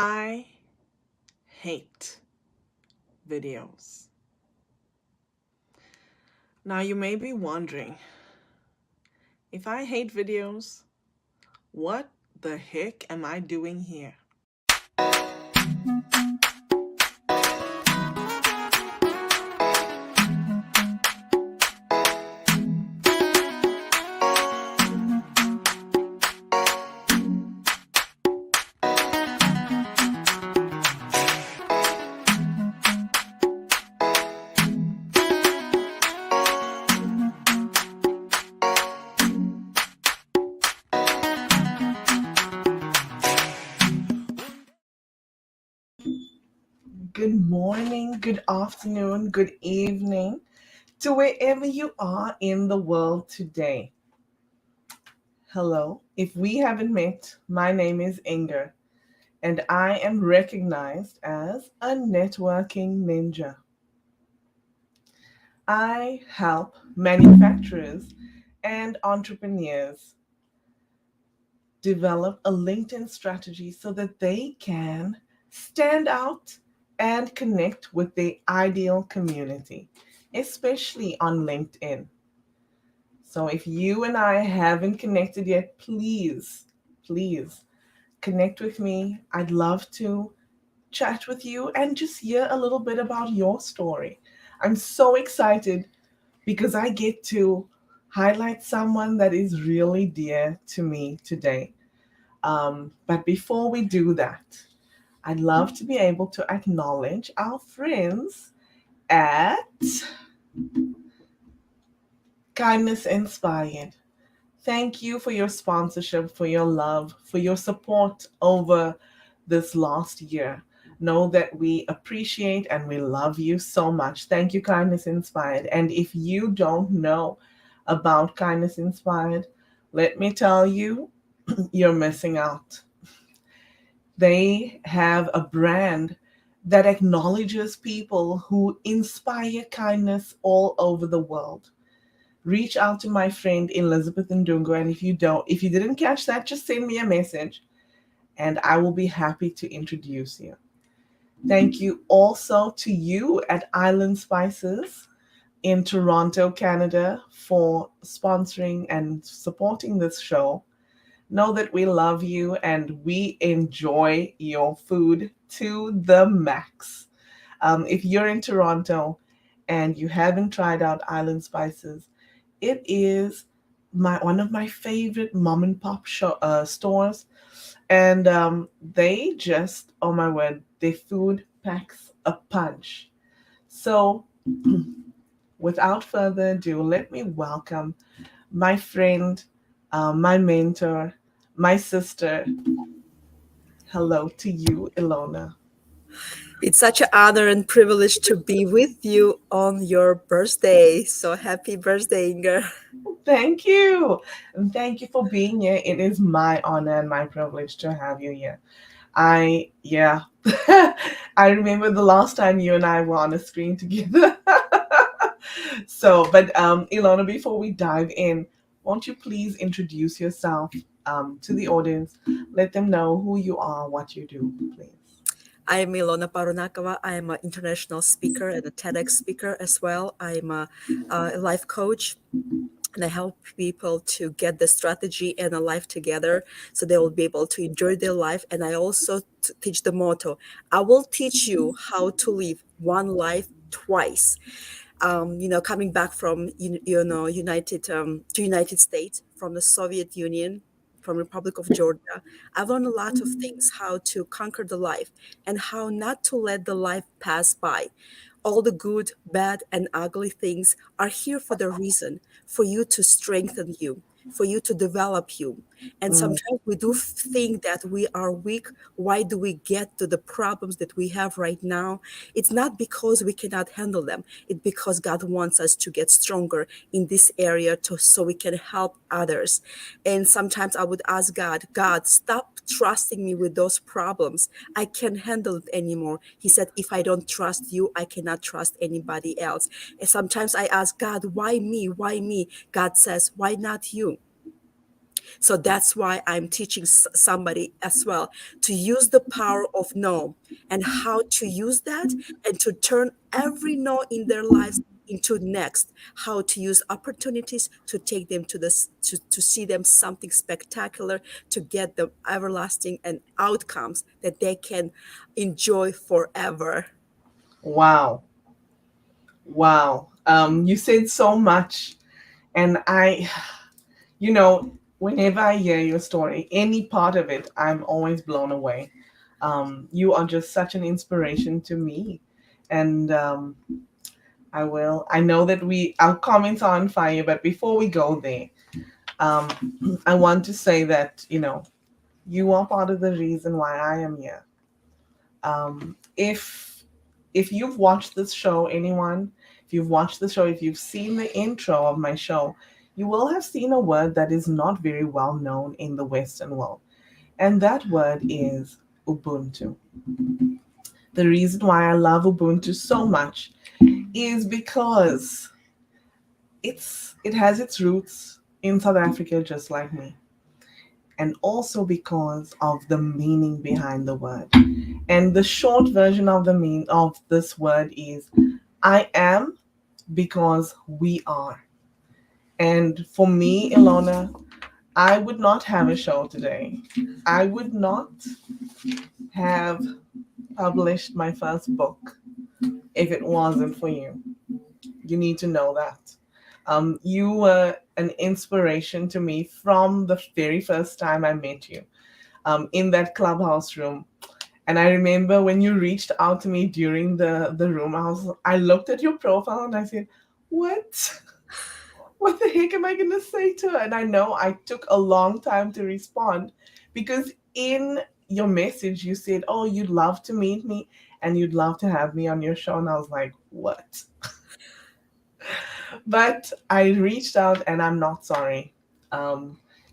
I hate videos. Now you may be wondering, if I hate videos, what the heck am I doing here? Good morning, good afternoon, good evening to wherever you are in the world today. Hello, if we haven't met, my name is Ingor, and I am recognized as a networking ninja. I help manufacturers and entrepreneurs develop a LinkedIn strategy so that they can stand out and connect with the ideal community, especially on LinkedIn. So if you and I haven't connected yet, please connect with me. I'd love to chat with you and just hear a little bit about your story. I'm so excited because I get to highlight someone that is really dear to me today. But before we do that, I'd love to be able to acknowledge our friends at Kindness Inspired. Thank you for your sponsorship, for your love, for your support over this last year. Know that we appreciate and we love you so much. Thank you, Kindness Inspired. And if you don't know about Kindness Inspired, let me tell you, you're missing out. They have a brand that acknowledges people who inspire kindness all over the world. Reach out to my friend Elizabeth Ndungu, and if you didn't catch that, just send me a message and I will be happy to introduce you. Thank you also to you at Island Spices in Toronto, Canada, for sponsoring and supporting this show. Know that we love you and we enjoy your food to the max. If you're in Toronto and you haven't tried out Island Spices, it is one of my favorite mom and pop stores. And they just, oh my word, their food packs a punch. So without further ado, let me welcome my friend, my mentor, my sister. Hello to you, Ilona. It's such an honor and privilege to be with you on your birthday. So happy birthday, Ingor. Thank you. And thank you for being here. It is my honor and my privilege to have you here. Yeah, I remember the last time you and I were on a screen together. But Ilona, before we dive in, won't you please introduce yourself to the audience? Let them know who you are, what you do, please. I am Ilona Parunakova. I am an international speaker and a TEDx speaker as well. I'm a life coach. And I help people to get the strategy and a life together so they will be able to enjoy their life. And I also teach the motto, I will teach you how to live one life twice. Coming back from, United States, from the Soviet Union, from Republic of Georgia, I've learned a lot of things, how to conquer the life and how not to let the life pass by. All the good, bad, and ugly things are here for the reason, for you to strengthen you, for you to develop you. And Mm, sometimes we do think that we are weak. Why do we get to the problems that we have right now? It's not because we cannot handle them. It's because God wants us to get stronger in this area so we can help others. And sometimes I would ask God, stop trusting me with those problems. I can't handle it anymore. He said, if I don't trust you, I cannot trust anybody else. And sometimes I ask God, why me? Why me? God says, why not you? So that's why I'm teaching somebody as well to use the power of no, and how to use that and to turn every no in their lives into next, how to use opportunities to take them to this, to see them something spectacular, to get them everlasting and outcomes that they can enjoy forever. Wow. Wow. You said so much. And you know, whenever I hear your story, any part of it, I'm always blown away. You are just such an inspiration to me. And I know that our comments are on fire, but before we go there, um, I want to say that, you are part of the reason why I am here. If you've watched this show, anyone, if you've watched the show, if you've seen the intro of my show, you will have seen a word that is not very well known in the Western world, and that word is Ubuntu. The reason why I love Ubuntu so much is because it has its roots in South Africa, just like me, and also because of the meaning behind the word. And the short version of the mean of this word is I am because we are. And for me, Ilona, I would not have a show today. I would not have published my first book if it wasn't for you. You need to know that. You were an inspiration to me from the very first time I met you in that clubhouse room. And I remember when you reached out to me during the room, I looked at your profile and I said, "What? What the heck am I gonna say to her?" And I know I took a long time to respond because in your message you said, "Oh, you'd love to meet me and you'd love to have me on your show." And I was like, "What?" But I reached out and I'm not sorry.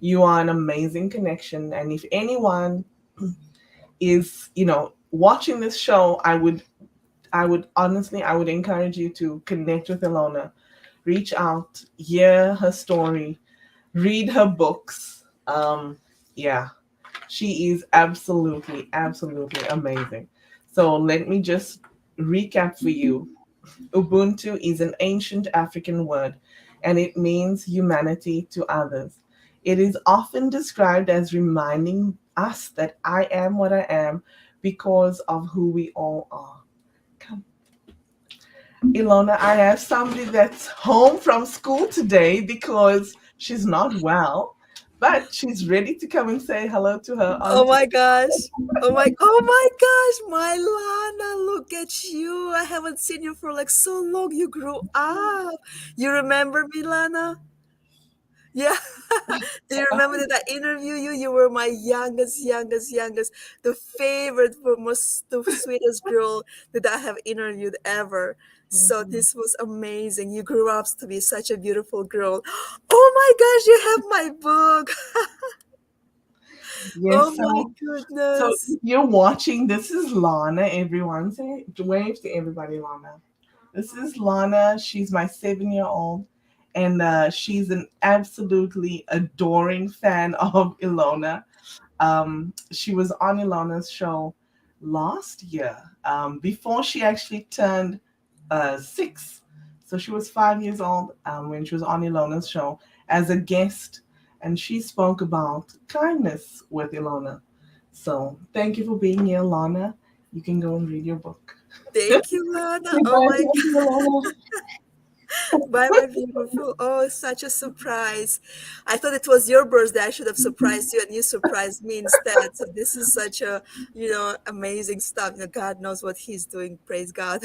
You are an amazing connection. And if anyone is, watching this show, I would honestly, I would encourage you to connect with Ilona, reach out, hear her story, read her books. Yeah, she is absolutely, absolutely amazing. So let me just recap for you. Ubuntu is an ancient African word and it means humanity to others. It is often described as reminding us that I am what I am because of who we all are. Come, Ilona, I have somebody that's home from school today because she's not well, but she's ready to come and say hello to her Oh auntie. my gosh. Oh my gosh, my Lana, look at you. I haven't seen you for like so long. You grew up. You remember me, Lana? Yeah. Do you remember that I interviewed you? You were my youngest, the favorite, the most, the sweetest girl that I have interviewed ever. So Mhm. this was amazing. You grew up to be such a beautiful girl. Oh my gosh, you have my book. Yes, Oh my so goodness. if you're watching, this is Lana, everyone. Say wave to everybody, Lana. This is Lana. She's my 7-year old, and she's an absolutely adoring fan of Ilona. She was on Ilona's show last year, before she actually turned 6. So she was 5 years old when she was on Ilona's show as a guest, and she spoke about kindness with Ilona. So thank you for being here, Lana. You can go and read your book. Thank you, Lana. Oh Goodbye, my thank you, Ilona. Bye, my beautiful. Oh, such a surprise. I thought it was your birthday. I should have surprised you, and you surprised me instead. So this is such a, amazing stuff. God knows what he's doing. Praise God.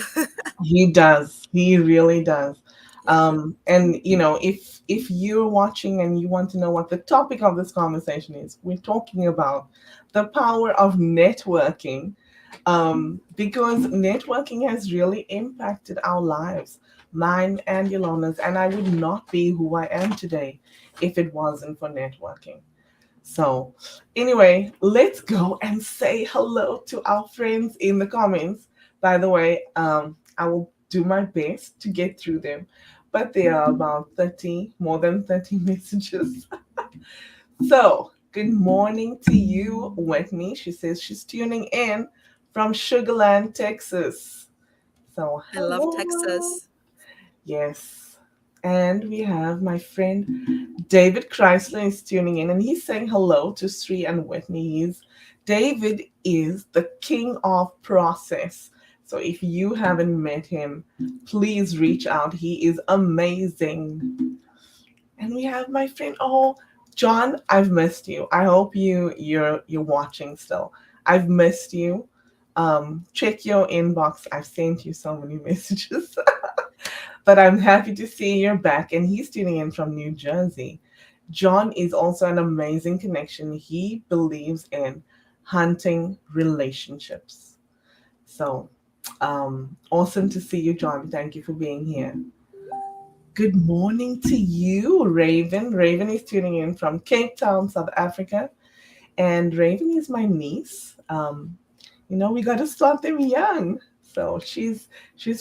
He does. He really does. Yeah. And if you're watching and you want to know what the topic of this conversation is, we're talking about the power of networking, because networking has really impacted our lives, mine and Yolanda's, and I would not be who I am today if it wasn't for networking. So, anyway, let's go and say hello to our friends in the comments. By the way, I will do my best to get through them, but there are about 30, more than 30 messages. So, good morning to you, Whitney. She says she's tuning in from Sugarland, Texas. So, I love hello. Texas. Yes. And we have my friend David Chrysler is tuning in and he's saying hello to Sri and Whitney. David is the king of process. So if you haven't met him, please reach out. He is amazing. And we have my friend, oh, John, I've missed you. I hope you're watching still. I've missed you. Check your inbox. I've sent you so many messages. But I'm happy to see you're back, and he's tuning in from New Jersey. John is also an amazing connection. He believes in hunting relationships. So, awesome to see you, John. Thank you for being here. Good morning to you, Raven. Raven is tuning in from Cape Town, South Africa. And Raven is my niece. We got to start them young. So she's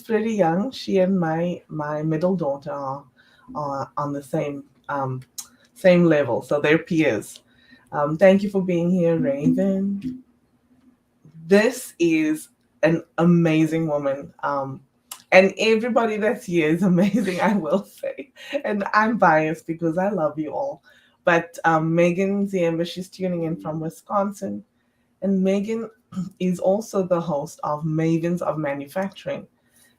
pretty young. She and my middle daughter are on the same level, so they're peers. Thank you for being here, Raven. This is an amazing woman. And everybody that's here is amazing, I will say. And I'm biased because I love you all. But Megan Ziemba, she's tuning in from Wisconsin. And Megan is also the host of Mavens of Manufacturing.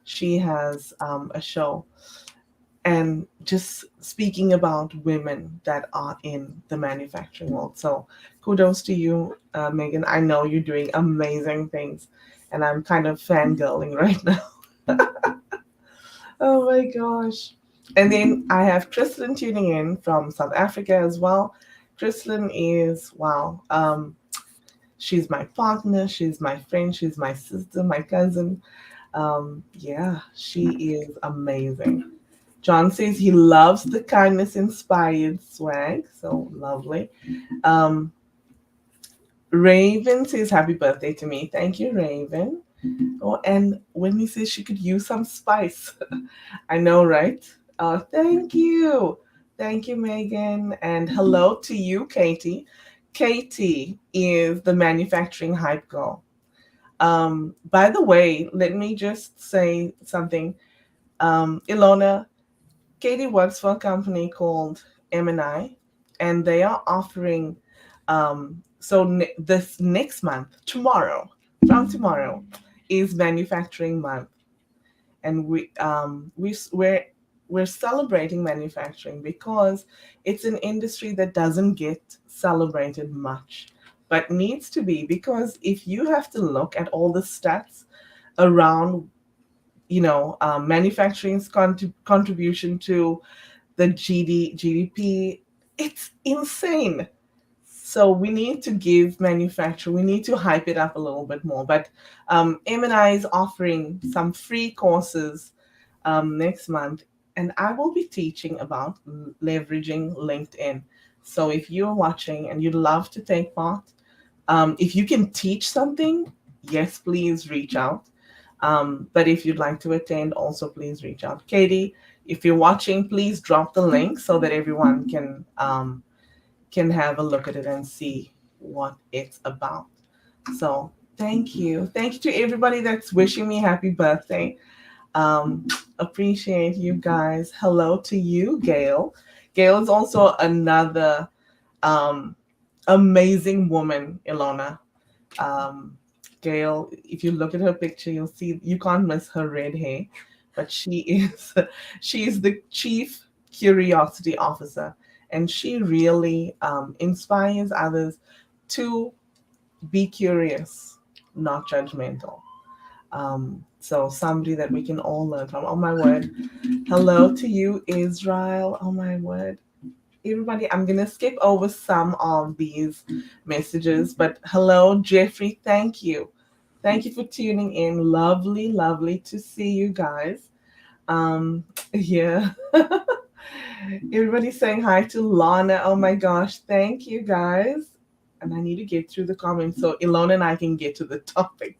She has a show and just speaking about women that are in the manufacturing world. So kudos to you, Megan. I know you're doing amazing things, and I'm kind of fangirling right now. Oh my gosh. And then I have Chrislyn tuning in from South Africa as well. Chrislyn is, wow, she's my partner, she's my friend, she's my sister, my cousin. Yeah, she is amazing. John says he loves the kindness inspired swag. So lovely. Um, Raven says happy birthday to me. Thank you, Raven. Oh, and Whitney says she could use some spice. I know, right? Thank you. Thank you, Megan. And hello to you, Katie. Katie is the manufacturing hype girl. By the way, let me just say something. Ilona, Katie works for a company called M&I, and they are offering, this next month, from tomorrow, is manufacturing month, and we're celebrating manufacturing because it's an industry that doesn't get celebrated much, but needs to be, because if you have to look at all the stats around manufacturing's contribution to the GDP, it's insane. So we need to give manufacturing, we need to hype it up a little bit more. But M&I is offering some free courses next month, and I will be teaching about leveraging LinkedIn. So if you're watching and you'd love to take part, if you can teach something, yes, please reach out. But if you'd like to attend, also please reach out. Katie, if you're watching, please drop the link so that everyone can have a look at it and see what it's about. So thank you. Thank you to everybody that's wishing me happy birthday. Appreciate you guys. Hello to you, Gail. Gail is also another um, amazing woman, Ilona. Um, Gail, if you look at her picture, you'll see you can't miss her red hair, but she's the chief curiosity officer, and she really inspires others to be curious, not judgmental. So somebody that we can all learn from. Oh my word! Hello to you, Israel. Oh my word! Everybody, I'm gonna skip over some of these messages, but hello, Jeffrey. Thank you. Thank you for tuning in. Lovely, lovely to see you guys. Yeah. Everybody's saying hi to Lana. Oh my gosh. Thank you guys. And I need to get through the comments so Ilona and I can get to the topic.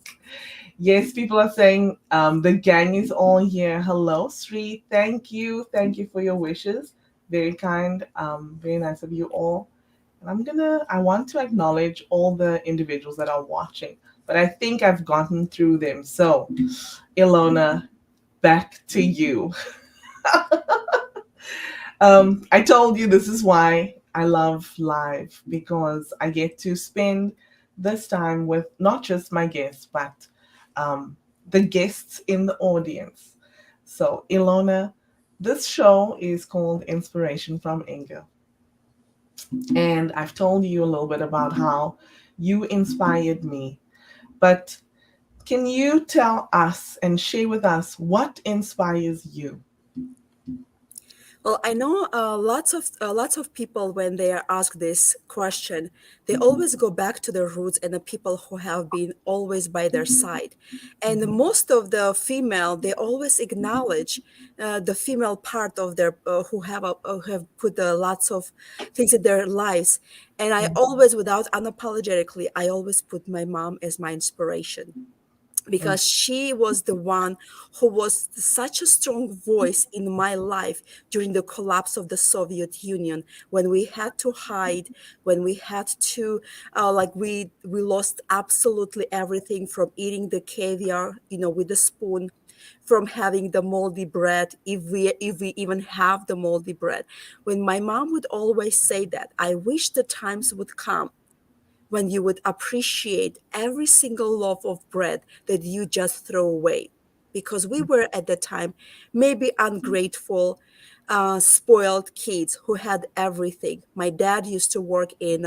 Yes, people are saying the gang is all here. Hello, Sri. Thank you. Thank you for your wishes. Very kind. Very nice of you all. And I want to acknowledge all the individuals that are watching, but I think I've gotten through them. So, Ilona, back to you. I told you this is why I love live, because I get to spend this time with not just my guests, but um, the guests in the audience. So, Ilona, this show is called Inspiration from Ingor. And I've told you a little bit about how you inspired me. But can you tell us and share with us what inspires you? Well, I know lots of people when they are asked this question, they always go back to their roots and the people who have been always by their side. And most of the female, they always acknowledge the female part of their who have put lots of things in their lives. And I always, without unapologetically, I always put my mom as my inspiration because she was the one who was such a strong voice in my life during the collapse of the Soviet Union, when we had to hide, when we had to like we lost absolutely everything, from eating the caviar, with the spoon, from having the moldy bread, if we even have the moldy bread. When my mom would always say that, I wish the times would come when you would appreciate every single loaf of bread that you just throw away. Because we were at the time maybe ungrateful, spoiled kids who had everything. My dad used to work in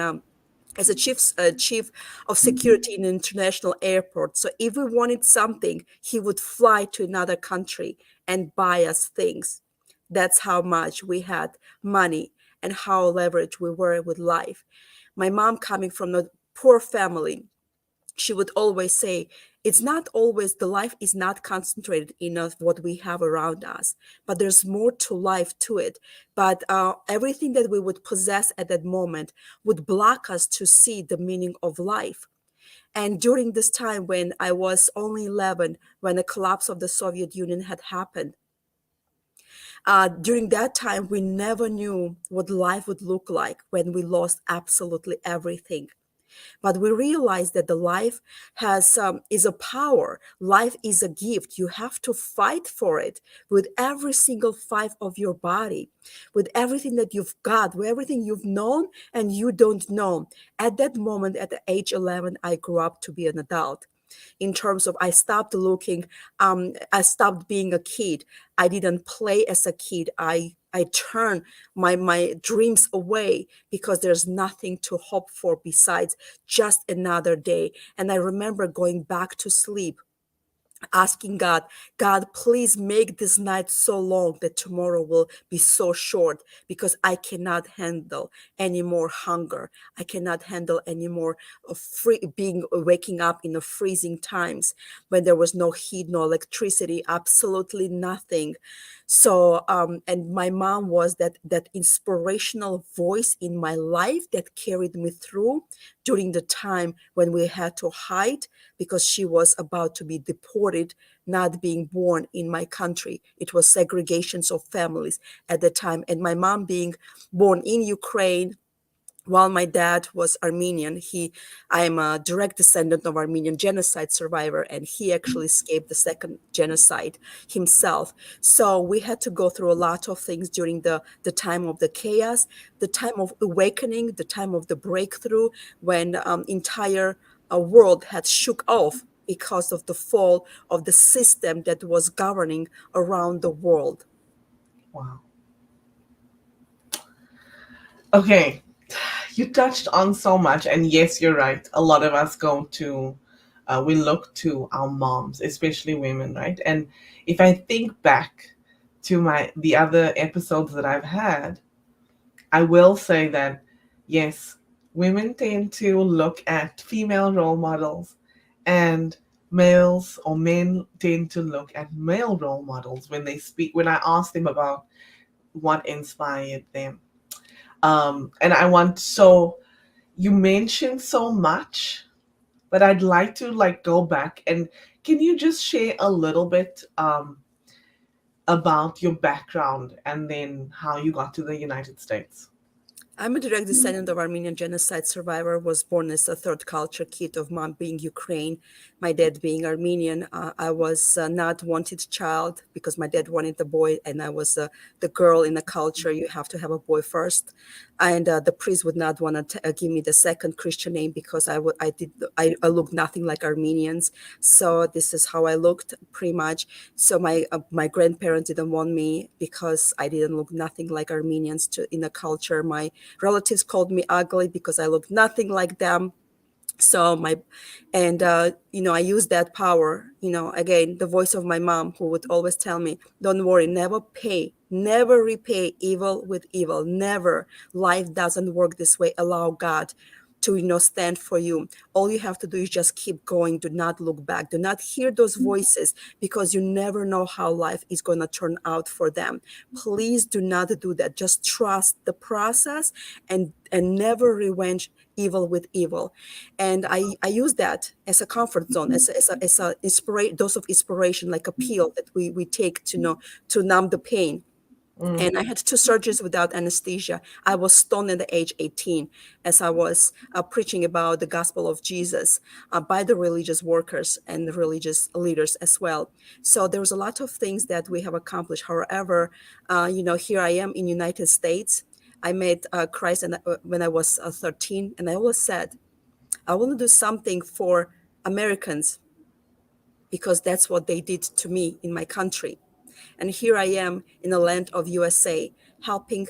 as a chief of security in an international airport. So if we wanted something, he would fly to another country and buy us things. That's how much we had money and how leveraged we were with life. My mom, coming from a poor family, she would always say, it's not always, the life is not concentrated enough what we have around us, but there's more to life to it. But everything that we would possess at that moment would block us to see the meaning of life. And during this time when I was only 11, when the collapse of the Soviet Union had happened, during that time, we never knew what life would look like when we lost absolutely everything. But we realize that the life has is a power. Life is a gift. You have to fight for it with every single fiber of your body, with everything that you've got, with everything you've known and you don't know. At that moment, at the age 11, I grew up to be an adult. In terms of, I stopped looking, I stopped being a kid. I didn't play as a kid. I turned my dreams away because there's nothing to hope for besides just another day. And I remember going back to sleep, asking God, God, please make this night so long that tomorrow will be so short, because I cannot handle any more hunger. I cannot handle any more of waking up in the freezing times when there was no heat, no electricity, absolutely nothing. So, and my mom was that inspirational voice in my life that carried me through during the time when we had to hide because she was about to be deported, not being born in my country. It was segregations of families at the time. And my mom being born in Ukraine, while my dad was Armenian. I am a direct descendant of Armenian genocide survivor, and he actually escaped the second genocide himself. So we had to go through a lot of things during the time of the chaos, the time of awakening, the time of the breakthrough, when entire world had shook off because of the fall of the system that was governing around the world. Wow. Okay, you touched on so much, and yes, you're right. A lot of us we look to our moms, especially women, right? And if I think back to the other episodes that I've had, I will say that yes, women tend to look at female role models, and males or men tend to look at male role models when they speak. When I ask them about what inspired them, and I want so you mentioned so much, but I'd like to go back and can you just share a little bit about your background and then how you got to the United States? I'm a direct descendant of Armenian genocide survivor, was born as a third culture kid of mom being Ukraine, my dad being Armenian. I was not wanted child because my dad wanted a boy and I was the girl in the culture. You have to have a boy first. And the priest would not want to give me the second Christian name because I looked nothing like Armenians. So this is how I looked pretty much. So my grandparents didn't want me because I didn't look nothing like Armenians in the culture. My relatives called me ugly because I looked nothing like them. So I use that power, again, the voice of my mom, who would always tell me, don't worry, never repay evil with evil, never. Life doesn't work this way. Allow God to stand for you. All you have to do is just keep going. Do not look back. Do not hear those voices, because you never know how life is going to turn out for them. Please do not do that. Just trust the process, and never revenge evil with evil. And I use that as a comfort zone, as a dose of inspiration, like a pill that we take to numb the pain. Mm, And I had two surgeries without anesthesia. I was stoned at the age 18 as I was preaching about the gospel of Jesus by the religious workers and the religious leaders as well. So there was a lot of things that we have accomplished. However, here I am in United States. I met Christ when I was 13, and I always said, I want to do something for Americans because that's what they did to me in my country. And here I am in the land of USA, helping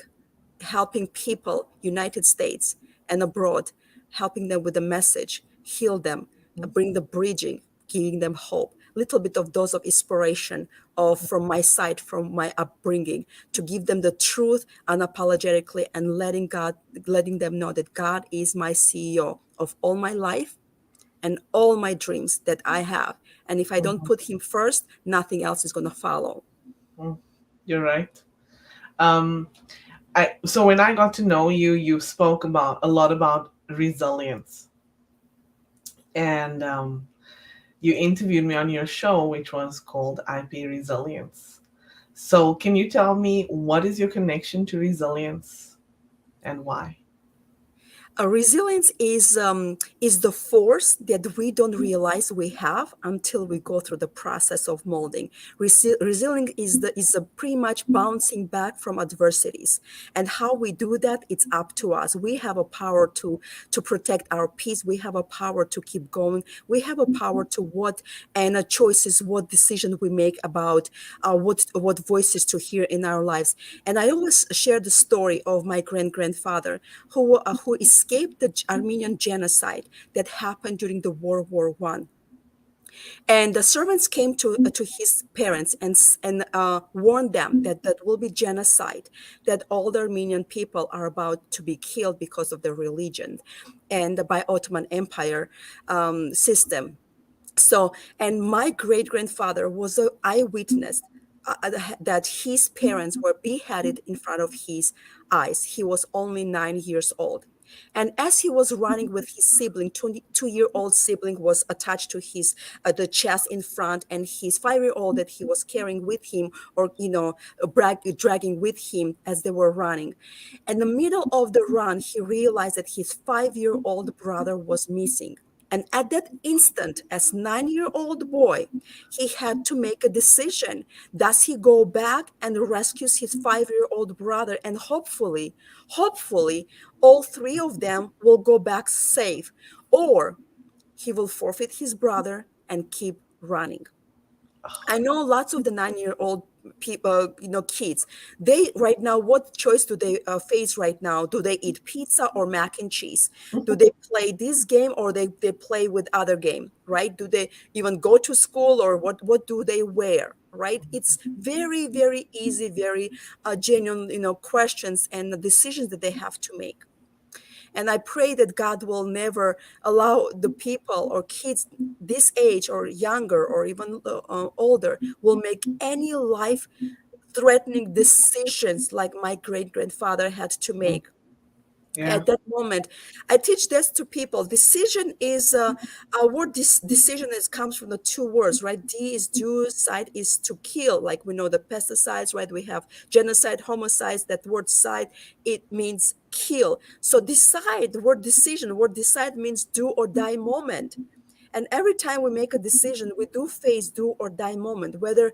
people, United States and abroad, helping them with the message, heal them, bring the bridging, giving them hope. Little bit of dose of inspiration from my side, from my upbringing, to give them the truth unapologetically, and letting them know that God is my CEO of all my life and all my dreams that I have. And if I don't mhm, put him first, nothing else is going to follow. mm. You're right. Um, so when I got to know you, you spoke about a lot about resilience, and you interviewed me on your show, which was called IP Resilience. So can you tell me what is your connection to resilience and why? Resilience is the force that we don't realize we have until we go through the process of molding. Resilience is a pretty much bouncing back from adversities, and how we do that, it's up to us. We have a power to protect our peace. We have a power to keep going. We have a power to choices, what decisions we make about what voices to hear in our lives. And I always share the story of my grandfather who escaped the Armenian genocide that happened during the World War I. And the servants came to his parents and warned them that that will be genocide, that all the Armenian people are about to be killed because of their religion and by Ottoman Empire system. So, and my great grandfather was an eyewitness that his parents were beheaded in front of his eyes. He was only 9 years old. And as he was running with his sibling, 22-year-old sibling was attached to his the chest in front, and his 5-year-old that he was carrying with him, or dragging with him as they were running. In the middle of the run, he realized that his 5-year-old brother was missing. And at that instant, as 9-year-old boy, he had to make a decision. Does he go back and rescues his 5-year-old brother? And hopefully, all three of them will go back safe. Or he will forfeit his brother and keep running. I know lots of the 9-year-old people, kids. They right now, what choice do they face right now? Do they eat pizza or mac and cheese? Do they play this game, or they play with other game, right? Do they even go to school, or what do they wear? Right? It's very, very easy, very genuine, questions and decisions that they have to make. And I pray that God will never allow the people or kids this age or younger or even older will make any life threatening decisions like my great grandfather had to make. Yeah. At that moment, I teach this to people. Decision is a word. This decision is comes from the two words, right? D is do, side is to kill, like we know the pesticides, right? We have genocide, homicides. That word side, it means kill. So decide, the word decision, word decide means do or die moment. And every time we make a decision, we do face do or die moment, whether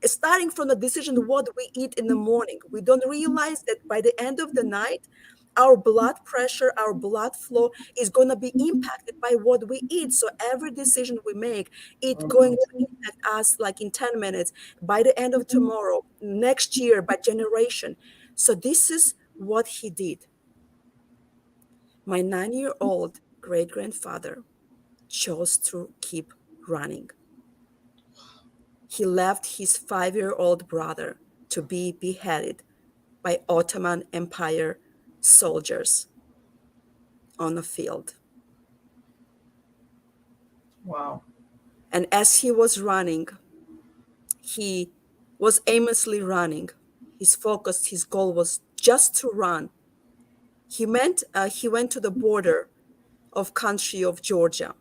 starting from the decision what we eat in the morning. We don't realize that by the end of the night, our blood pressure, our blood flow is going to be impacted by what we eat. So every decision we make, it's going Mhm. to impact us like in 10 minutes, by the end of tomorrow, next year, by generation. So this is what he did. My 9-year-old great grandfather chose to keep running. He left his 5-year-old brother to be beheaded by Ottoman Empire soldiers on a field. Wow. And as he was running, he was aimlessly running. His focus, his goal was just to run. He went to the border of country of Georgia,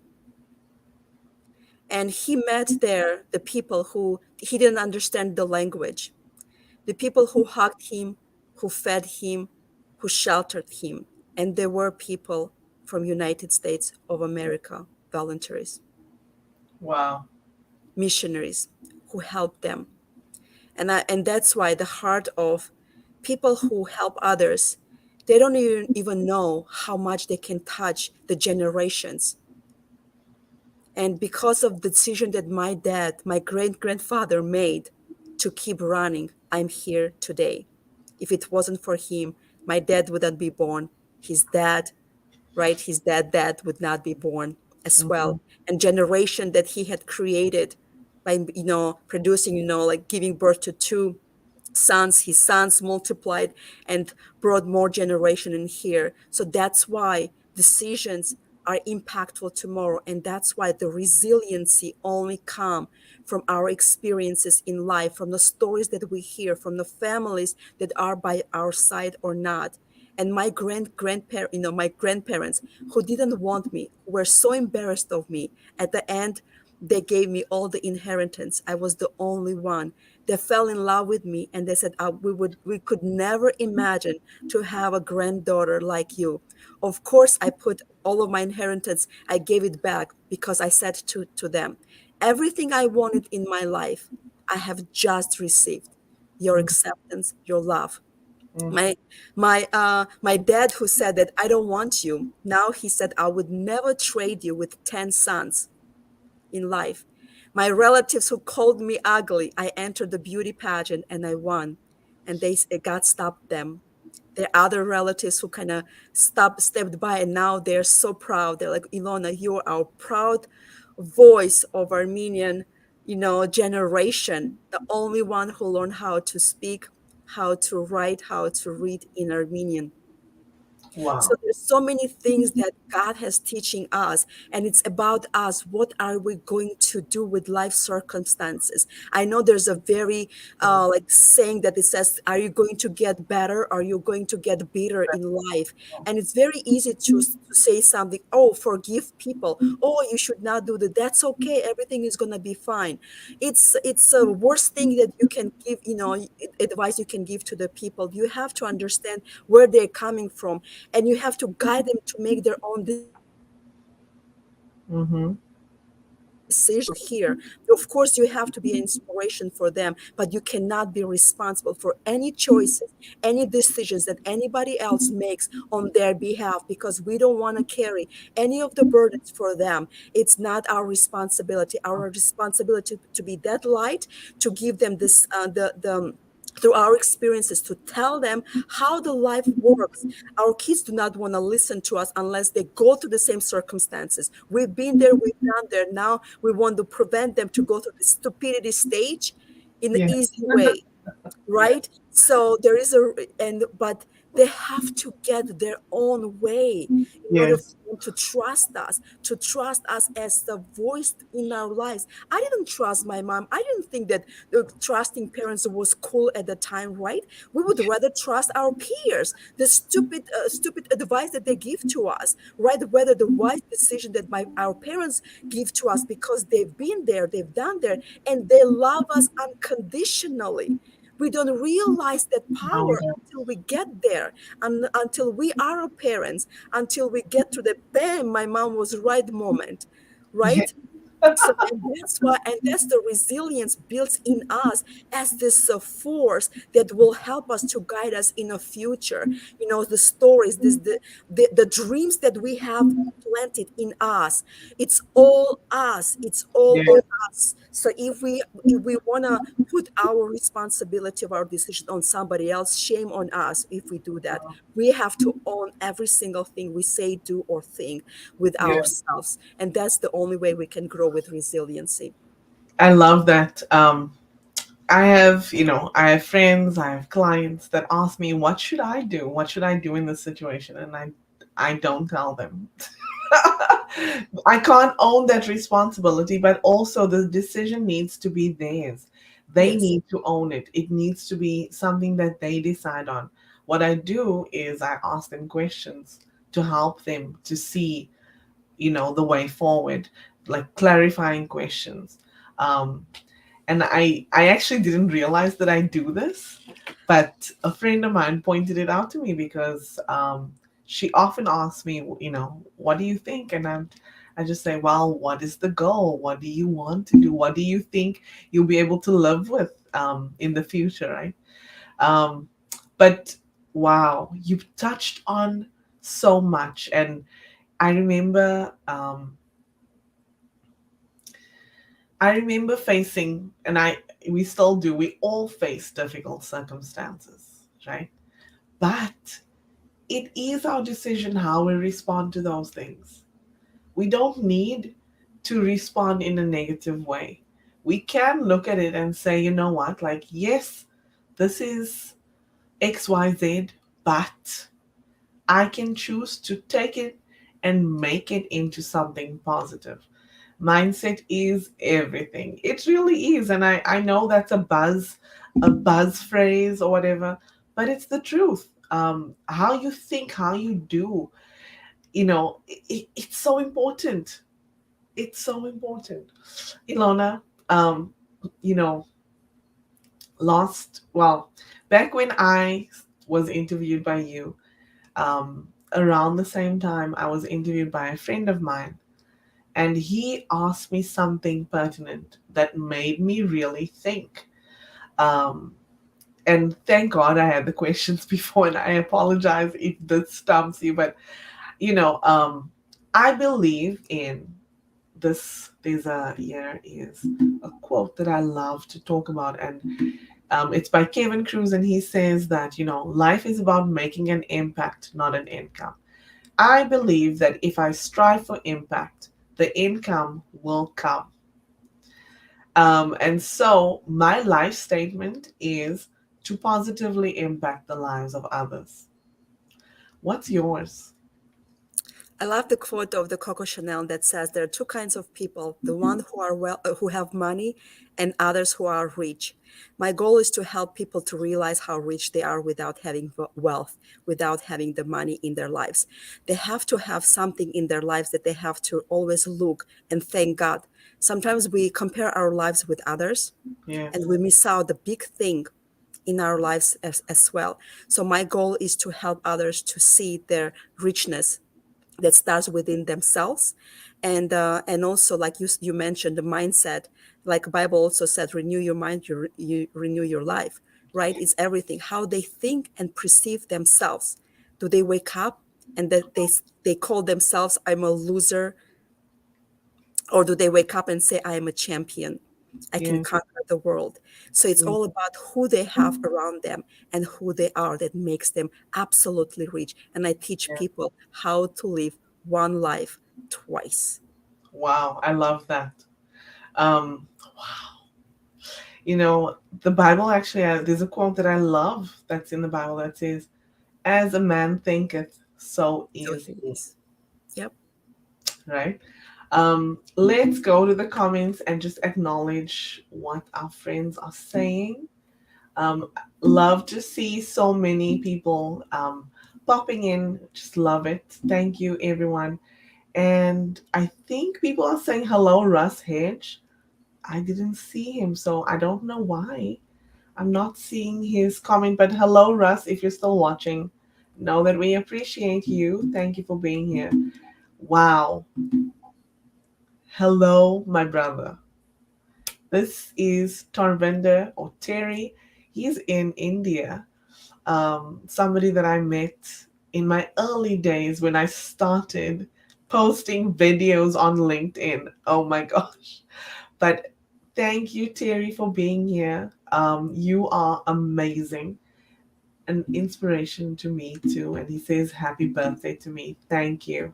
and he met there the people who he didn't understand the language, the people who hugged him, who fed him, who sheltered him. And there were people from United States of America, voluntaries, Wow. missionaries who helped them. And that's why the heart of people who help others, they don't even know how much they can touch the generations. And because of the decision that my dad, my great grandfather made to keep running, I'm here today. If it wasn't for him, my dad wouldn't be born. His dad, right? His dad would not be born as Mhm. well. And generation that he had created by, producing, like giving birth to two sons, his sons multiplied and brought more generation in here. So that's why decisions are impactful tomorrow, and that's why the resiliency only come from our experiences in life, from the stories that we hear, from the families that are by our side or not. And my my grandparents who didn't want me, who were so embarrassed of me, at the end they gave me all the inheritance. I was the only one. They fell in love with me, and they said, we could never imagine to have a granddaughter like you. Of course, I put all of my inheritance, I gave it back because I said to them, everything I wanted in my life, I have just received your Mhm. acceptance, your love. Mhm. My dad who said that I don't want you, now he said I would never trade you with 10 sons in life. My relatives who called me ugly, I entered the beauty pageant and I won. And God stopped them. There are other relatives who kind of stepped by, and now they're so proud. They're like, Ilona, you're our proud voice of Armenian, generation, the only one who learned how to speak, how to write, how to read in Armenian. So Wow. there's so many things that God has teaching us, and it's about us. What are we going to do with life circumstances? I know there's a very like saying that it says, "Are you going to get better? Are you going to get bitter in life?" And it's very easy to say something. Oh, forgive people. Oh, you should not do that. That's okay. Everything is gonna be fine. It's a worst thing that you can give. Advice you can give to the people. You have to understand where they're coming from, and you have to guide them to make their own decision. Of Mhm. course, you have to be an inspiration for them, but you cannot be responsible for any choices, any decisions that anybody else makes on their behalf, because we don't want to carry any of the burdens for them. It's not our responsibility. Our responsibility to be that light, to give them this the through our experiences, to tell them how the life works. Our kids do not want to listen to us unless they go through the same circumstances. We've been there, we've done there. Now we want to prevent them to go through the stupidity stage in an Yeah. easy way, Yeah. right? So but they have to get their own way in order Yes. for to trust us as the voice in our lives. I didn't trust my mom. I didn't think that trusting parents was cool at the time, right? We would rather trust our peers, the stupid advice that they give to us, right? Whether the wise decision that our parents give to us, because they've been there, they've done there, and they love us unconditionally. We don't realize that Wow. power until we get there, and until we are our parents, until we get to the bam, my mom was right moment, Yeah. right? So, and that's why, and that's the resilience built in us as this force that will help us to guide us in a future. You know, the stories, the dreams that we have planted in us. It's all us. It's all Yeah. on us. So if we wanna put our responsibility of our decision on somebody else, shame on us if we do that. We have to own every single thing we say, do, or think with Yeah. ourselves. And that's the only way we can grow with resiliency. I love that. I have friends, I have clients that ask me, what should I do? What should I do in this situation? And I don't tell them. I can't own that responsibility, but also the decision needs to be theirs. They Yes. need to own it. It needs to be something that they decide on. What I do is I ask them questions to help them to see, the way forward, like clarifying questions. Um, and I actually didn't realize that I do this, but a friend of mine pointed it out to me because she often asks me, what do you think? And I just say, well, what is the goal? What do you want to do? What do you think you'll be able to live with in the future, right? um, but wow, you've touched on so much. And I remember facing, and we still do, we all face difficult circumstances, right? But it is our decision how we respond to those things. We don't need to respond in a negative way. We can look at it and say, you know what, like, yes, this is XYZ, but I can choose to take it and make it into something positive. Mindset is everything. It really is. And I know that's a buzz phrase or whatever, but it's the truth. How you think, how you do, it's so important. It's so important. Ilona, um, you know, back when I was interviewed by you, around the same time I was interviewed by a friend of mine, and he asked me something pertinent that made me really think. Um, and thank God I had the questions before, and I apologize if this stumps you, but I believe in this. Here is a quote that I love to talk about, and it's by Kevin Cruz, and he says that life is about making an impact, not an income. I believe that if I strive for impact, the income will come. And so my life statement is to positively impact the lives of others. What's yours? I love the quote of the Coco Chanel that says there are two kinds of people: the one who are who have money, and others who are rich. My goal is to help people to realize how rich they are without having wealth, without having the money in their lives. They have to have something in their lives that they have to always look and thank God. Sometimes we compare our lives with others, and Yes. we miss out the big thing in our lives as well. So my goal is to help others to see their richness that starts within themselves, and also, like you mentioned, the mindset. Like Bible also said, renew your mind, you renew your life, right? It's everything how they think and perceive themselves. Do they wake up and that they call themselves I'm a loser, or do they wake up and say I am a champion, I can Yes. conquer the world? So it's Yes. all about who they have around them and who they are that makes them absolutely rich. And I teach Yes. people how to live one life twice. Wow, I love that. Wow. The Bible actually there's a quote that I love that's in the Bible that says, "As a man thinketh, so So is he he." is. Yep. right? Let's go to the comments and just acknowledge what our friends are saying. Um, Love to see so many people popping in. Just love it. Thank you, everyone. And I think people are saying hello, Russ Hedge. I didn't see him, so I don't know why. I'm not seeing his comment, but hello, Russ, if you're still watching. Know that we appreciate you. Thank you for being here. Wow. Hello, my brother. This is Tarvinder or Terry. He's in India. Somebody that I met in my early days when I started posting videos on LinkedIn. Oh my gosh. But thank you, Terry, for being here. You are amazing, an inspiration to me too. And he says, Happy birthday to me. Thank you.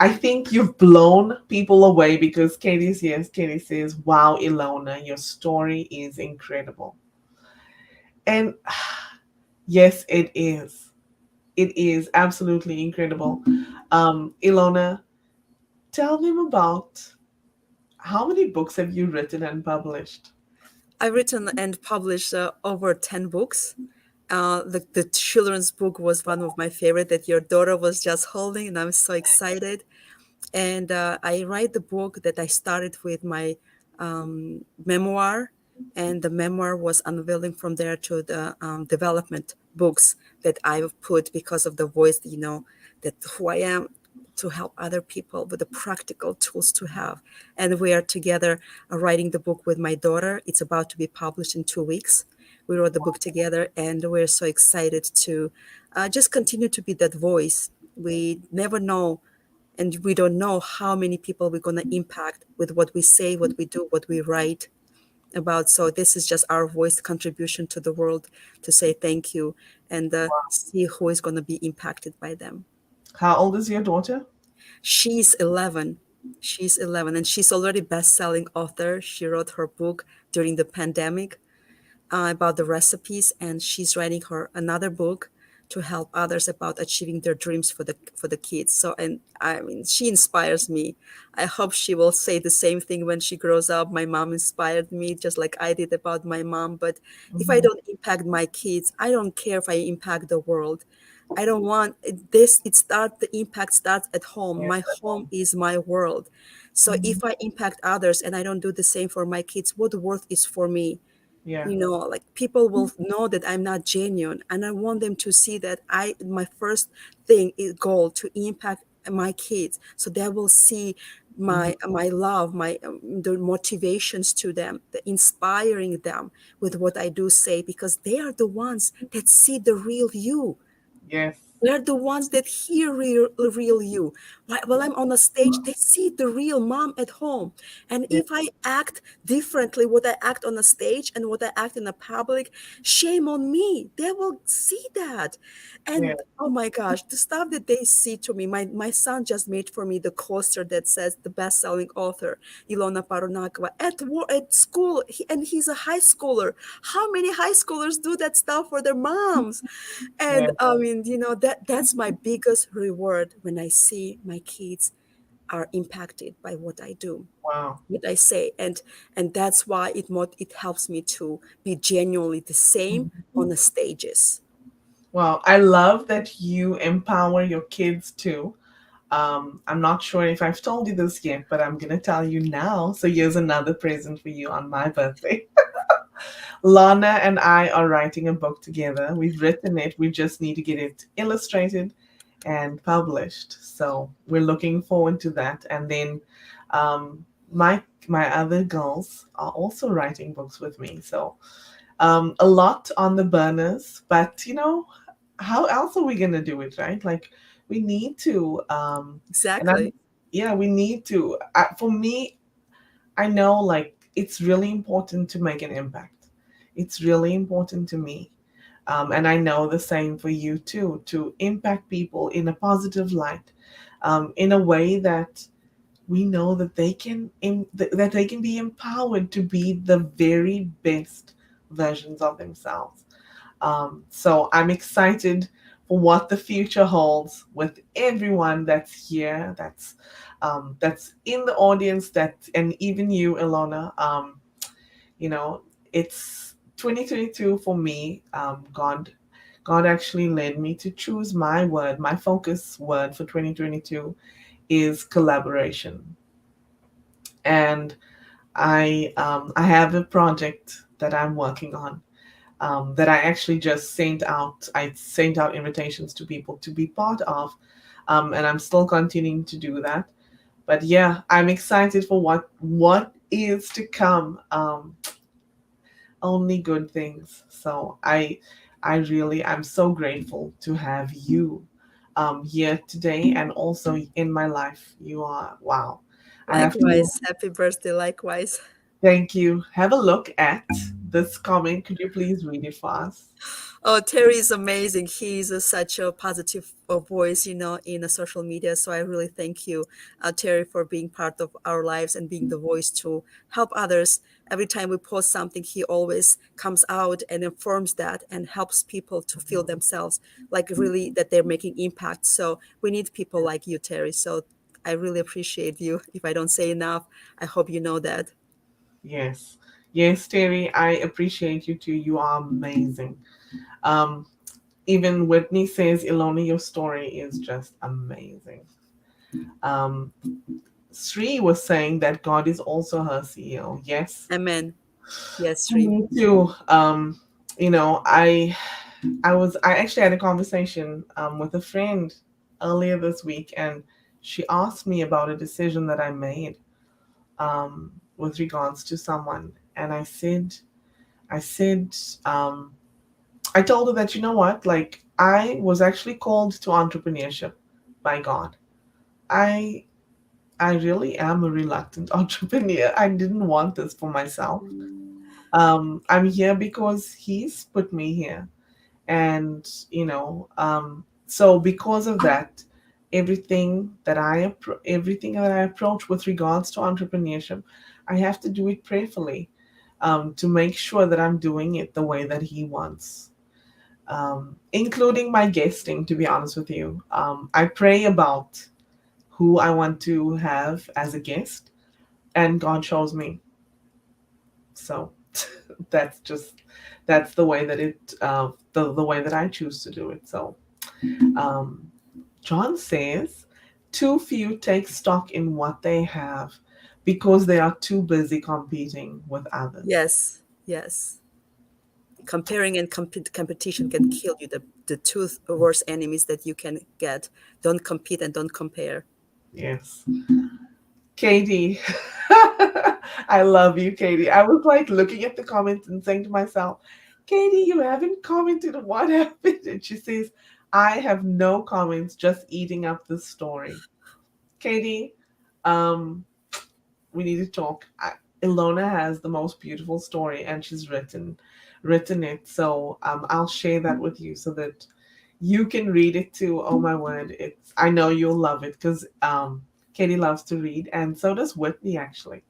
I think you've blown people away because Katie's yes. Katie says, Wow, Ilona, your story is incredible. And yes, it is. It is absolutely incredible. Ilona, tell them about how many books have you written and published? I've written and published over 10 books. The children's book was one of my favorite that your daughter was just holding, and I'm so excited. And I write the book that I started with my memoir, and the memoir was unveiling from there to the development books that I've put because of the voice, that who I am, to help other people with the practical tools to have. And we are together writing the book with my daughter. It's about to be published in 2 weeks. We wrote the book together, and we're so excited to just continue to be that voice. We never know, and we don't know how many people we're going to impact with what we say, what we do, what we write about. So this is just our voice contribution to the world, to say thank you and see who is going to be impacted by them. How old is your daughter? She's 11. She's 11, and she's already best-selling author. She wrote her book during the pandemic about the recipes, and she's writing her another book to help others about achieving their dreams for the kids. So, and I mean, she inspires me. I hope she will say the same thing when she grows up. My mom inspired me just like I did about my mom. But if I Mhm. don't impact my kids, I don't care if I impact the world. I don't want this. The impact starts at home. Yes, My at home home. is my world. So if Mhm. I impact others and I don't do the same for my kids, what worth is for me? Yeah. Like people will know that I'm not genuine, and I want them to see that my first thing is goal to impact my kids, so they will see Mhm. my love, my the motivations to them, the inspiring them with what I do say, because they are the ones that see the real you. Yes. They're the ones that hear real you. While I'm on a stage, they see the real mom at home. And Yeah. if I act differently, what I act on a stage and what I act in a public, shame on me. They will see that. Yeah. And oh my gosh, the stuff that they see to me, my son just made for me the coaster that says the best-selling author, Ilona Parunakawa, at school, and he's a high schooler. How many high schoolers do that stuff for their moms? And Yeah. I mean, that's my biggest reward when I see my kids are impacted by what I do, Wow. what I say. And that's why it helps me to be genuinely the same on the stages. Wow. I love that you empower your kids too. I'm not sure if I've told you this yet, but I'm gonna tell you now. So here's another present for you on my birthday. Lana and I are writing a book together. We've written it. We just need to get it illustrated and published. So we're looking forward to that. And then um, my my other girls are also writing books with me. So a lot on the burners, but how else are we gonna do it, right? Like we need to, and I'm Exactly. yeah, we need to. For me, I know like it's really important to make an impact. It's really important to me. And I know the same for you too, to impact people in a positive light, in a way that we know that that they can be empowered to be the very best versions of themselves. So I'm excited for what the future holds with everyone that's here, that's in the audience, that and even you, Ilona. You know, it's 2022 for me. God actually led me to choose my word, my focus word for 2022 is collaboration. And I have a project that I'm working on, that I actually just sent out. I sent out invitations to people to be part of, and I'm still continuing to do that. But yeah, I'm excited for what is to come. Only good things. So I'm so grateful to have you here today, and also in my life. You are wow. I have to Likewise, happy birthday, likewise. thank you. Have a look at this comment. Could you please read it for us? Oh, Terry is amazing. He's such a positive voice, in social media. So I really thank you, Terry, for being part of our lives and being the voice to help others. Every time we post something, he always comes out and informs that and helps people to feel themselves like really that they're making impact. So we need people like you, Terry. So I really appreciate you. If I don't say enough, I hope you know that. Yes. Yes, Terry, I appreciate you too. You are amazing. Um, Even Whitney says, Ilona, your story is just amazing. Um, Sri was saying that God is also her CEO. Yes, Amen. Yes, Sri. me too. You know, I actually had a conversation with a friend earlier this week, and she asked me about a decision that I made with regards to someone, and I said, um, I told her that, you know what, like I was actually called to entrepreneurship by God. I I really am a reluctant entrepreneur. I didn't want this for myself. I'm here because He's put me here, and so because of that, everything that I approach with regards to entrepreneurship, I have to do it prayerfully, to make sure that I'm doing it the way that He wants, including my guesting, to be honest with you. I pray about who I want to have as a guest, and God shows me. So that's just that's the way that the way that I choose to do it. So um, John says, too few take stock in what they have because they are too busy competing with others. Yes, yes. Comparing and competition can kill you. The two worst enemies that you can get. Don't compete and don't compare. Yes. Katie. I love you, Katie. I was like looking at the comments and saying to myself, Katie, you haven't commented on what happened. And she says, I have no comments, just eating up the story. Katie, um, we need to talk. Ilona has the most beautiful story, and she's written it. So I'll share that with you so that you can read it too. Oh my word, it's I know you'll love it because Katie loves to read, and so does Whitney actually.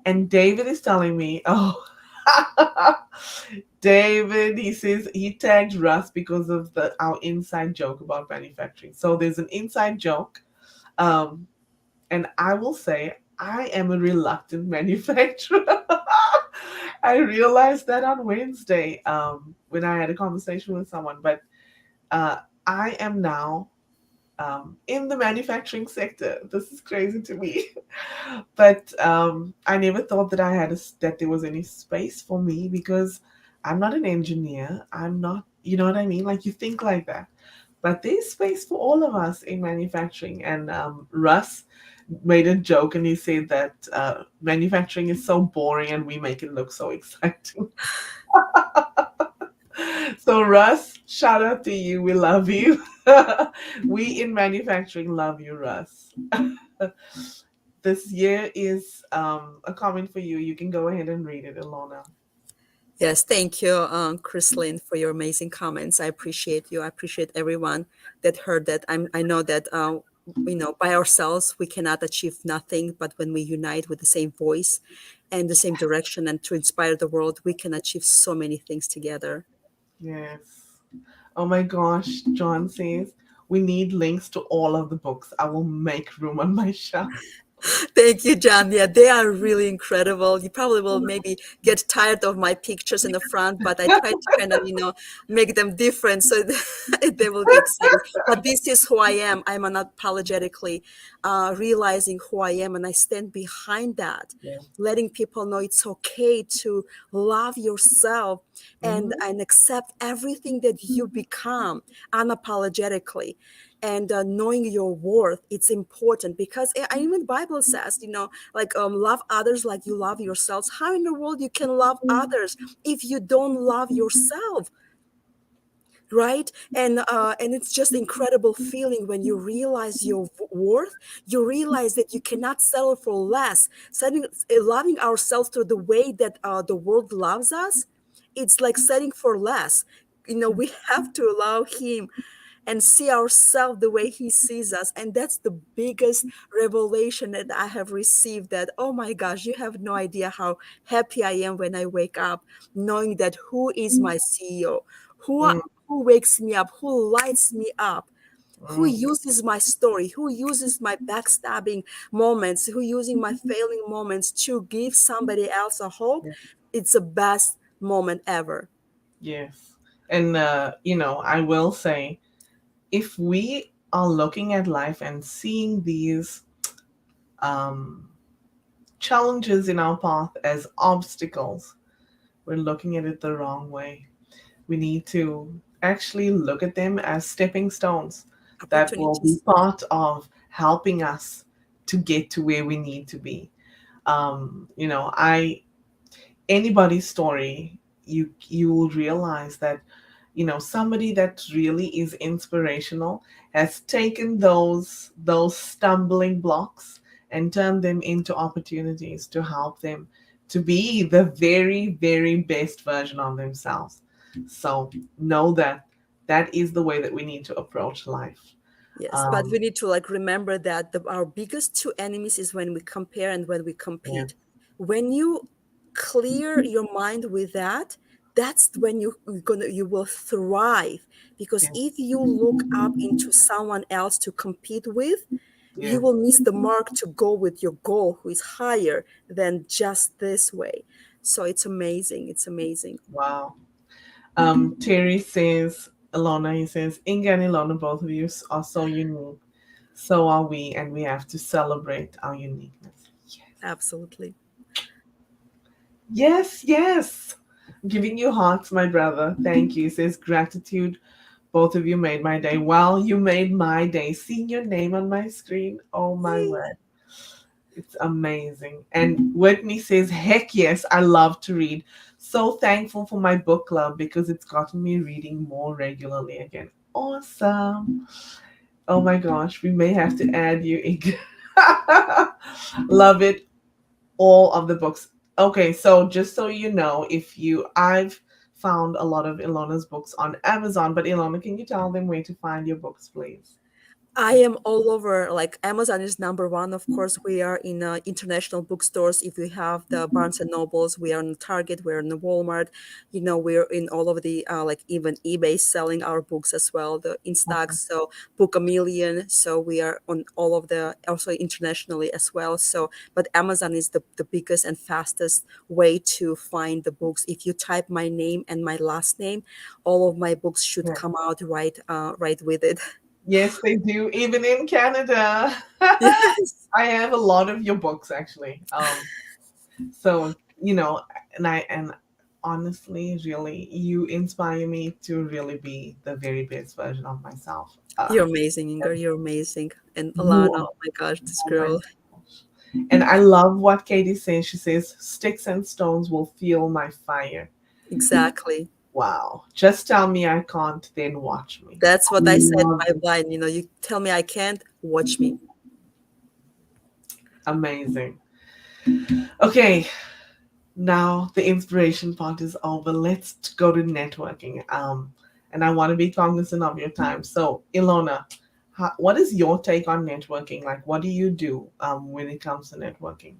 And David is telling me, oh, David, he says he tagged Russ because of the our inside joke about manufacturing. So there's an inside joke. Um, and I will say I am a reluctant manufacturer. I realized that on Wednesday, when I had a conversation with someone, but uh, I am now in the manufacturing sector. This is crazy to me, but I never thought that that there was any space for me because I'm not an engineer. I'm not, you know what I mean? Like you think like that, but there's space for all of us in manufacturing. And Russ made a joke and he said that manufacturing is so boring and we make it look so exciting. So Russ, shout out to you. We love you. We in manufacturing love you, Russ. This year is a comment for you. You can go ahead and read it, Ilona. Yes, thank you, Chrislyn, for your amazing comments. I appreciate you. I appreciate everyone that heard that. I know that by ourselves we cannot achieve nothing, but when we unite with the same voice and the same direction and to inspire the world, we can achieve so many things together. Yes. Oh my gosh, John says we need links to all of the books. I will make room on my shelf. Thank you, John. Yeah, they are really incredible. You probably will maybe get tired of my pictures in the front, but I try to kind of, make them different so they will be excited. But this is who I am. I'm unapologetically realizing who I am, and I stand behind that, Yeah. letting people know it's okay to love yourself Hmm. and accept everything that you become unapologetically, and knowing your worth. It's important because even the Bible says, like, love others like you love yourselves. How in the world you can love others if you don't love yourself? Right? And it's just incredible feeling when you realize your worth. You realize that you cannot settle for less. Loving ourselves through the way that the world loves us, it's like setting for less. We have to allow him and see ourselves the way he sees us. And that's the biggest revelation that I have received, that, oh my gosh, you have no idea how happy I am when I wake up, knowing that who is my CEO, who, Mm, who wakes me up, who lights me up, who mm, uses my story, who uses my backstabbing moments, who using my failing moments to give somebody else a hope. yeah. It's the best moment ever. Yes. And, I will say, if we are looking at life and seeing these um, challenges in our path as obstacles, we're looking at it the wrong way. We need to actually look at them as stepping stones that will be Opportunities. part of helping us to get to where we need to be. I anybody's story, you will realize that somebody that really is inspirational has taken those stumbling blocks and turned them into opportunities to help them to be the very very best version of themselves. So know that that is the way that we need to approach life. Yes, but we um need to like remember that our biggest two enemies is when we compare and when we yeah. compete. When you clear your mind with that, that's when you will thrive. Because Yeah. if you look up into someone else to compete with, you Yeah. will miss the mark to go with your goal, who is higher than just this way. So it's amazing. It's amazing. Wow. Terry says, Ilona, he says, Inga and Ilona, both of you are so unique. So are we, and we have to celebrate our uniqueness. Yes. Absolutely. Yes, yes. Giving you hearts, my brother. Thank you. He says, gratitude. Both of you made my day. Well, you made my day. Seeing your name on my screen. Oh, my word. It's amazing. And Whitney says, heck yes, I love to read. So thankful for my book club because it's gotten me reading more regularly again. Awesome. Oh my gosh, we may have to add you. Love it. All of the books. Okay, so just so you know, I've found a lot of Ilona's books on Amazon, but Ilona, can you tell them where to find your books, please? I am all over. Like, Amazon is number one. Of course, we are in international bookstores. If we have the Barnes and Nobles, we are in Target, we're in the Walmart. We're in all of the like even eBay selling our books as well. The in stock. So Book a Million. So we are on all of the also internationally as well. So, but Amazon is the biggest and fastest way to find the books. If you type my name and my last name, all of my books should Yeah. come out right with it. Yes, they do, even in Canada. Yes. I have a lot of your books actually. So and honestly, really, you inspire me to really be the very best version of myself. You're amazing, Ingor. You're amazing. And You Alana, are. oh my gosh, this Oh my girl. gosh. And I love what Katie says. She says, "Sticks and stones will fuel my fire." Exactly. Wow! Just tell me I can't, then watch me. That's I what I said love by it. blind. You tell me I can't, watch me. Amazing. Okay, now the inspiration part is over. Let's go to networking. And I want to be cognizant of your time. So, Ilona, what is your take on networking? Like, what do you do when it comes to networking?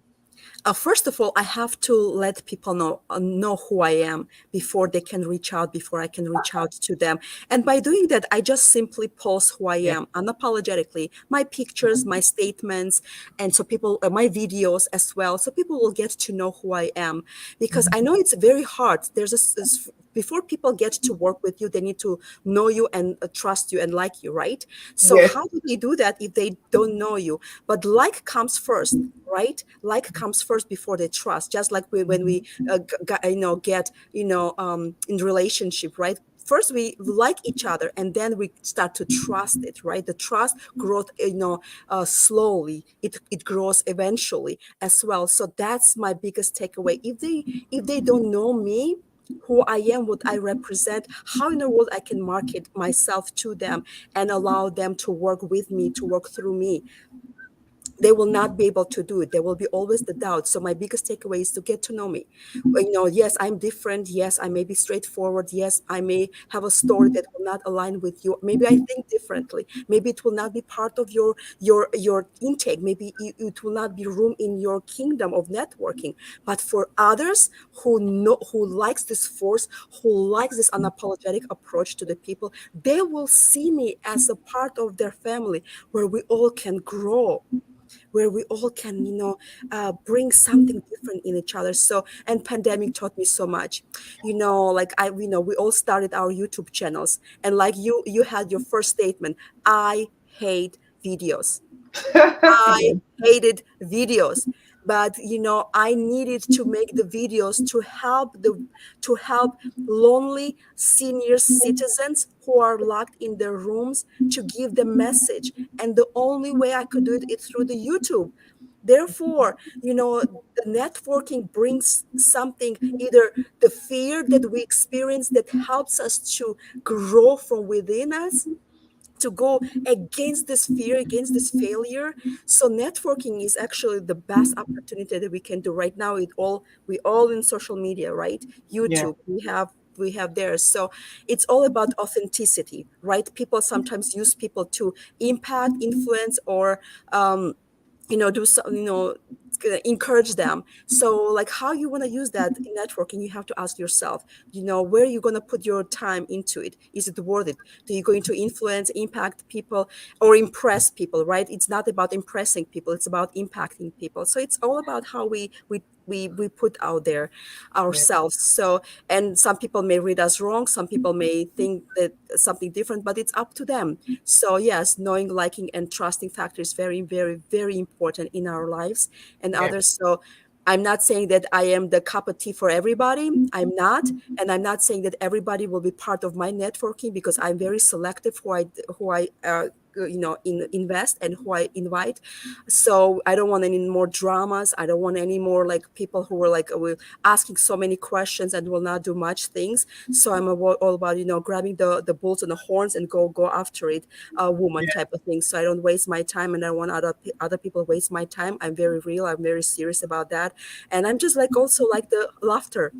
First of all, I have to let people know who I am before they can reach out, before I can reach out to them. And by doing that, I just simply post who I Yeah. am unapologetically, my pictures, my statements, and so people, my videos as well, so people will get to know who I am. Because I know it's very hard. Before people get to work with you, they need to know you and trust you and like you, right? So Yes. how do they do that if they don't know you? But like comes first, right? Like comes first before they trust. Just like when we get in relationship, right? First we like each other and then we start to trust it, right? The trust growth, slowly it grows eventually as well. So that's my biggest takeaway. If they don't know me, who I am, what I represent, how in the world I can market myself to them and allow them to work with me, to work through me, they will not be able to do it. There will be always the doubt. So my biggest takeaway is to get to know me. Yes, I'm different. Yes, I may be straightforward. Yes, I may have a story that will not align with you. Maybe I think differently. Maybe it will not be part of your intake. Maybe it will not be room in your kingdom of networking. But for others who likes this force, who likes this unapologetic approach to the people, they will see me as a part of their family where we all can grow, where we all can bring something different in each other. So, and pandemic taught me so much, like we all started our YouTube channels, and like you had your first statement, I hate videos. I Yes. hated videos, but I needed to make the videos to help lonely senior citizens who are locked in their rooms, to give them message. And the only way I could do it is through the YouTube. Therefore, the networking brings something, either the fear that we experience that helps us to grow from within us, to go against this fear, against this failure. So networking is actually the best opportunity that we can do right now. We all in social media, right? Yeah. YouTube, we have there. So it's all about authenticity, right? People sometimes use people to impact, influence, or do some, encourage them. So like, how you want to use that in networking, you have to ask yourself, where are you going to put your time into it? Is it worth it? Are you going to influence, impact people, or impress people, right? It's not about impressing people, it's about impacting people. So it's all about how we put out there Yeah. ourselves. So, and some people may read us wrong, some people may think that something different, but it's up to them. So yes, knowing, liking, and trusting factor is very, very, very important in our lives and Yeah. others. So I'm not saying that I am the cup of tea for everybody. I'm not. And I'm not saying that everybody will be part of my networking, because I'm very selective who I invest and who I invite. So I don't want any more dramas. I don't want any more like people who were like asking so many questions and will not do much things. So I'm all about grabbing the bulls and the horns and go after it, woman type of thing. So I don't waste my time, and I don't want other people waste my time. I'm very real. I'm very serious about that, and I'm just like also like the laughter.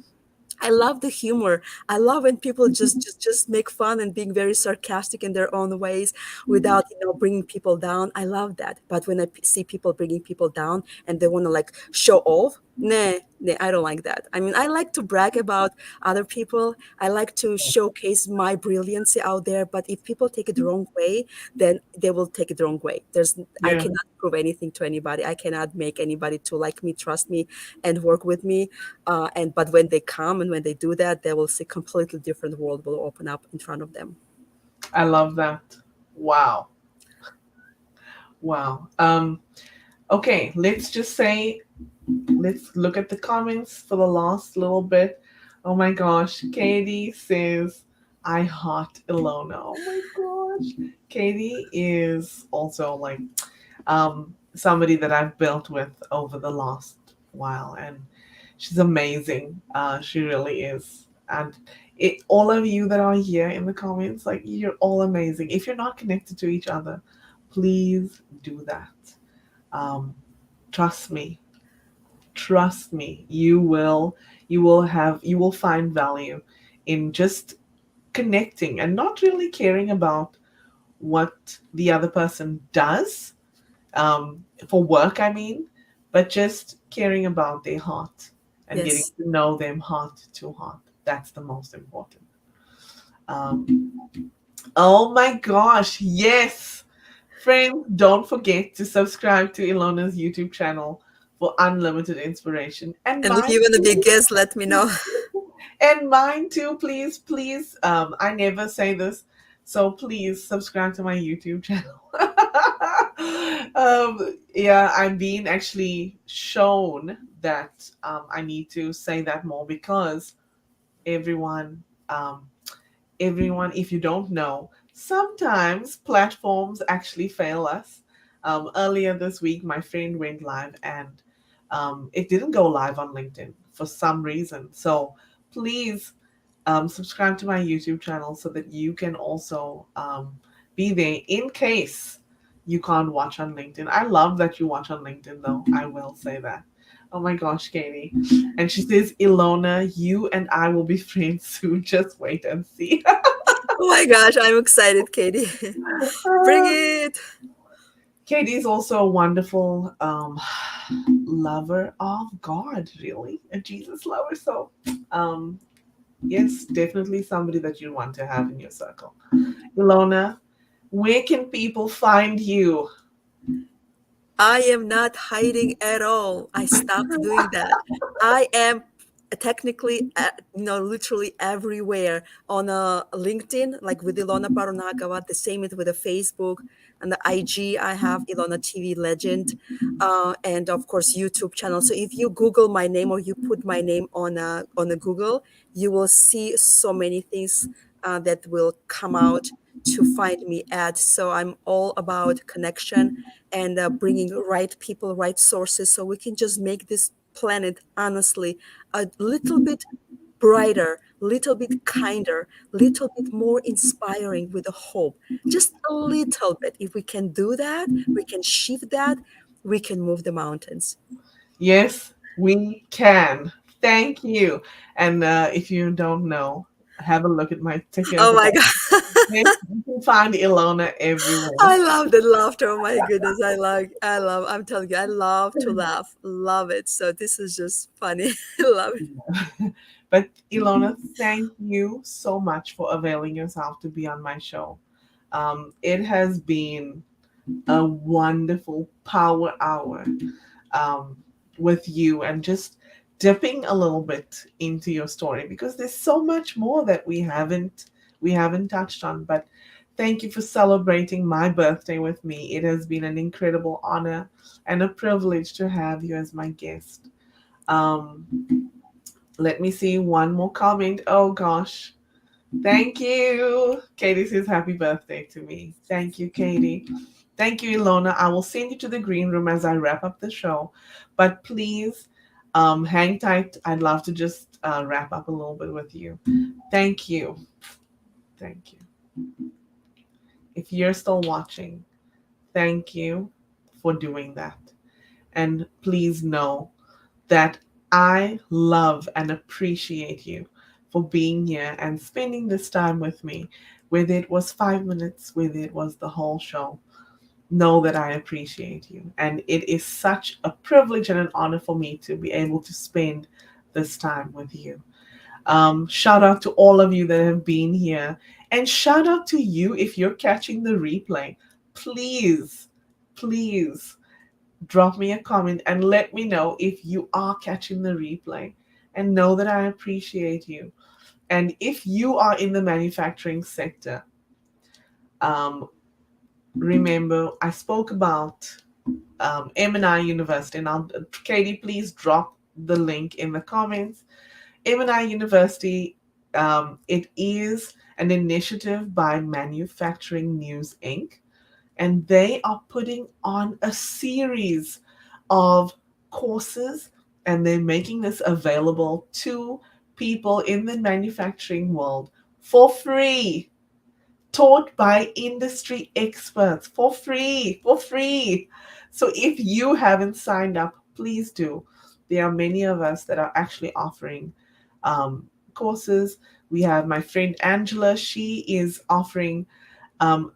I love the humor. I love when people just make fun and being very sarcastic in their own ways without bringing people down. I love that. But when I see people bringing people down and they want to like show off, nah, I don't like that. I mean, I like to brag about other people. I like to showcase my brilliancy out there. But if people take it the wrong way, then they will take it the wrong way. I Yeah. cannot prove anything to anybody. I cannot make anybody to like me, trust me, and work with me. But when they come and when they do that, they will see completely different world will open up in front of them. I love that. Wow. Wow. Okay, let's just say, let's look at the comments for the last little bit. Oh my gosh, Katie says, I heart Ilona. Oh my gosh. Katie is also like somebody that I've built with over the last while, and she's amazing. She really is. And all of you that are here in the comments, like, you're all amazing. If you're not connected to each other, please do that. Um, trust me, trust me, you will find value in just connecting and not really caring about what the other person does, for work, I mean, but just caring about their heart and getting Yes. to know them heart to heart. That's the most important. Um, oh my gosh, yes. Friends, don't forget to subscribe to Ilona's YouTube channel for unlimited inspiration. And And if mine you want to be a too. guest, let me know. And mine too, please, please. I never say this, so please subscribe to my YouTube channel. Yeah, I'm being actually shown that I need to say that more because everyone, um, everyone, if you don't know, sometimes platforms actually fail us. Earlier this week, my friend went live and it didn't go live on LinkedIn for some reason. So please subscribe to my YouTube channel so that you can also be there in case you can't watch on LinkedIn. I love that you watch on LinkedIn, though. I will say that. Oh my gosh, Katie. And she says, Ilona, you and I will be friends soon. Just wait and see. Oh my gosh, I'm excited, Katie. Bring it. Katie is also a wonderful lover of God, really, a Jesus lover. So, um, yes, definitely somebody that you want to have in your circle. Ilona, where can people find you? I am not hiding at all. I stopped doing that. I am technically, literally everywhere on LinkedIn, like with Ilona Parunakawa, the same with the Facebook and the IG. I have Ilona TV Legend, and of course YouTube channel. So if you Google my name or you put my name on a Google, you will see so many things that will come out to find me at. So I'm all about connection and bringing right people, right sources, so we can just make this planet, honestly, a little bit brighter, little bit kinder, little bit more inspiring with a hope. Just a little bit. If we can do that, we can shift that, we can move the mountains. Yes, we can. Thank you. And if you don't know, have a look at my TikTok. Oh my God. Yes, you can find Ilona everywhere. I love the laughter. Oh my goodness. I'm telling you, I love to laugh. Love it. So this is just funny. I love it. But Ilona, thank you so much for availing yourself to be on my show. It has been a wonderful power hour um, with you and just dipping a little bit into your story because there's so much more that we haven't touched on. But thank you for celebrating my birthday with me. It has been an incredible honor and a privilege to have you as my guest. Um, let me see one more comment. Oh gosh. Thank you. Katie says happy birthday to me. Thank you, Katie. Thank you, Ilona. I will send you to the green room as I wrap up the show. But please hang tight. I'd love to just wrap up a little bit with you. Thank you. Thank you. If you're still watching, thank you for doing that. And please know that I love and appreciate you for being here and spending this time with me, whether it was 5 minutes, whether it was the whole show. Know that I appreciate you. And it is such a privilege and an honor for me to be able to spend this time with you. Shout out to all of you that have been here. And shout out to you if you're catching the replay. Please, please drop me a comment and let me know if you are catching the replay and know that I appreciate you. And if you are in the manufacturing sector, um, remember I spoke about M&I University. And Katie, please drop the link in the comments. M&I University, it is an initiative by Manufacturing News Inc. And they are putting on a series of courses and they're making this available to people in the manufacturing world for free, taught by industry experts for free. So if you haven't signed up, please do. There are many of us that are actually offering courses. We have my friend Angela, she is offering um,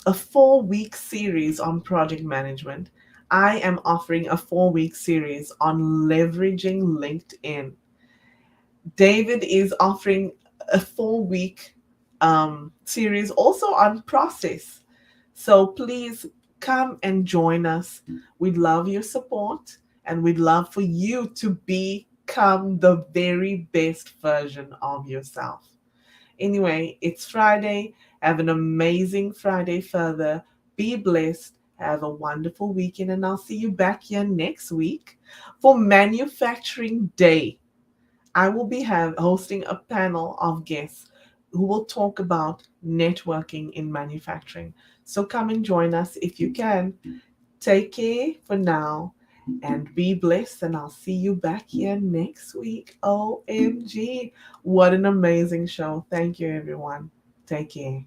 a 4-week series on project management. I am offering a 4-week series on leveraging LinkedIn. David is offering a 4-week series also on process. So please come and join us. We'd love your support and we'd love for you to become the very best version of yourself. Anyway, it's Friday. Have an amazing Friday further. Be blessed. Have a wonderful weekend, and I'll see you back here next week for Manufacturing Day. I will be hosting a panel of guests who will talk about networking in manufacturing. So come and join us if you can. Take care for now and be blessed. And I'll see you back here next week. OMG. What an amazing show. Thank you, everyone. Take care.